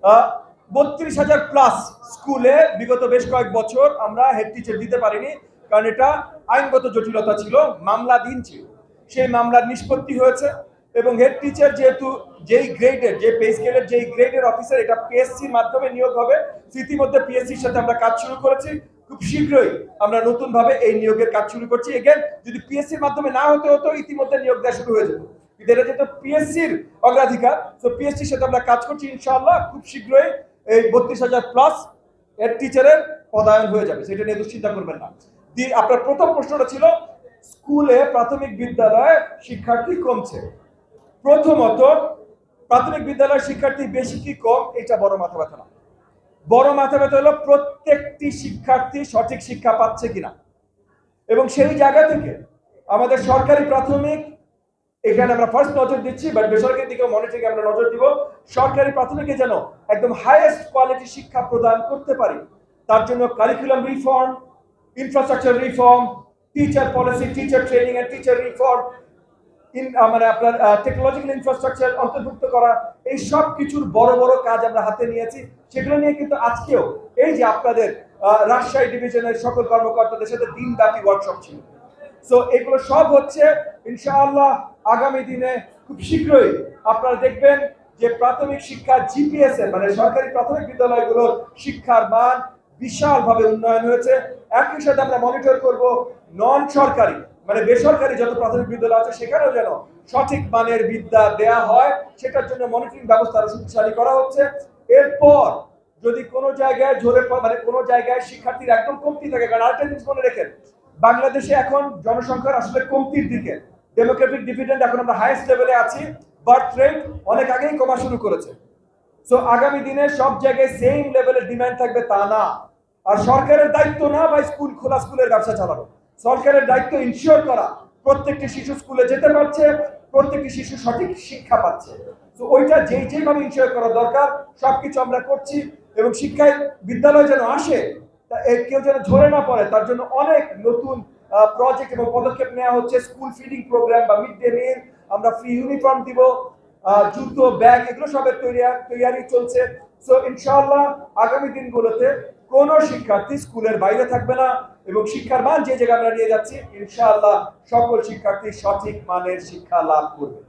32,000+ স্কুলে বিগত বেশ কয়েক বছর আমরা হেড টিচার দিতে পারিনি, কারণ এটা আইনগত জটিলতা ছিল, মামলাধীন ছিল। সেই মামলার নিষ্পত্তি হয়েছে এবং হেড টিচার যেহেতু যেই গ্রেডের, যে পে স্কেলের যেই গ্রেডের অফিসার, এটা পিএসসির মাধ্যমে নিয়োগ হবে। ইতিমধ্যে পিএসসির সাথে আমরা কাজ শুরু করেছি, খুব শীঘ্রই আমরা নতুনভাবে এই নিয়োগের কাজ শুরু করছি। এগেন, যদি পিএসসির মাধ্যমে না হতে হতো, ইতিমধ্যে নিয়োগ দেওয়া শুরু হয়ে যেত, কিন্তু এটা যেহেতু পিএসসির অগ্রাধিকার, তো পিএসসির সাথে আমরা কাজ করছি। ইনশাআল্লাহ খুব শীঘ্রই এই 32,000+ হেড টিচারের পদায়ন হয়ে যাবে, সেটা নিয়ে দুশ্চিন্তা করবেন না। আপনার প্রথম প্রশ্নটা ছিল স্কুলে প্রাথমিক বিদ্যালয়ে শিক্ষার্থী কমছে। প্রথমত, প্রাথমিক বিদ্যালয়ের শিক্ষার্থী বেশি কি কম এটা বড় মাথা ব্যথা না। বড় মাথা ব্যথা হলো প্রত্যেকটি শিক্ষার্থী সঠিক শিক্ষা পাচ্ছে কিনা। এবং সেই জায়গা থেকে আমাদের সরকারি প্রাথমিক, এখানে আমরা ফার্স্ট নজর দিচ্ছি, বাট বেসরকারি দিকেও মনিটরিং আমরা নজর দিব। সরকারি প্রাথমিকে যেন একদম হাইয়েস্ট কোয়ালিটি শিক্ষা প্রদান করতে পারি, তার জন্য curriculum reform, infrastructure reform, teacher policy, teacher training and teacher reform, মানে আপনার টেকনোলজিক্যাল ইনফ্রাস্ট্রাকচার অন্তর্ভুক্ত করা, এই সব কিছুর বড় বড় কাজ আমরা হাতে নিয়েছি। সেগুলো নিয়ে কিন্তু আজকেও এই যে আপনাদের রাজশাহী ডিভিশনের সকল কর্মকর্তাদের সাথে দিনব্যাপী ওয়ার্কশপ ছিল। সো এগুলো সব হচ্ছে ইনশাআল্লাহ আগামী দিনে খুব শীঘ্রই আপনারা দেখবেন যে প্রাথমিক শিক্ষা জিপিএস এর, মানে সরকারি প্রাথমিক বিদ্যালয়গুলোর শিক্ষার মান বিশালভাবে উন্নয়ন হয়েছে। একই সাথে আমরা মনিটর করব নন সরকারি, মানে বেসরকারি যত প্রাথমিক বিদ্যালয় আছে সেখানেও যেন সঠিক মানের বিদ্যা দেয়া হয়, সেটার জন্য মনিটরিং ব্যবস্থা আরো শক্তিশালী করা হচ্ছে। এরপর যদি কোনো জায়গায় মানে কোনো জায়গায় শিক্ষার্থীর একদম কমতি থাকে, কারণ আরেকটা জিনিস মনে রেখেন, বাংলাদেশে এখন জনসংখ্যার আসলে কমতির দিকে, ডেমোগ্রাফিক ডিভিডেন্ড এখন আমরা হাইয়েস্ট লেভেলে আছি, বার্থ রেট অনেক আগেই কমা শুরু করেছে। সো আগামী দিনে সব জায়গায় সেম লেভেলের ডিমান্ড থাকবে তা না। আর সরকারের দায়িত্ব না ভাই স্কুল খোলা, স্কুলের ব্যবসা চালানো। সরকারের দায়িত্ব ইনশিওর করা প্রত্যেকটি শিশু স্কুলে যেতে পারছে, প্রত্যেকটি শিশু সঠিক শিক্ষা পাচ্ছে। তো ওইটা যেভাবে ইনশিওর করা দরকার সবকিছু আমরা করছি। এবং শিক্ষায় বিদ্যালয় যেন আসে, কেউ যেন ঝরে না পড়ে, তার জন্য অনেক নতুন প্রজেক্ট এবং পদক্ষেপ নেওয়া হচ্ছে। স্কুল ফিডিং প্রোগ্রাম বা মিড ডে মিল, আমরা ফ্রি ইউনিফর্ম দিব, জুতো, ব্যাগ, এগুলো সবের তৈরি চলছে। সো ইনশাআল্লাহ আগামী দিনগুলোতে কোনো শিক্ষার্থী স্কুলের বাইরে থাকবে না এবং শিক্ষার মান যে জায়গায় আমরা নিয়ে যাচ্ছি, ইনশাআল্লাহ সকল শিক্ষার্থী সঠিক মানের শিক্ষা লাভ করবে।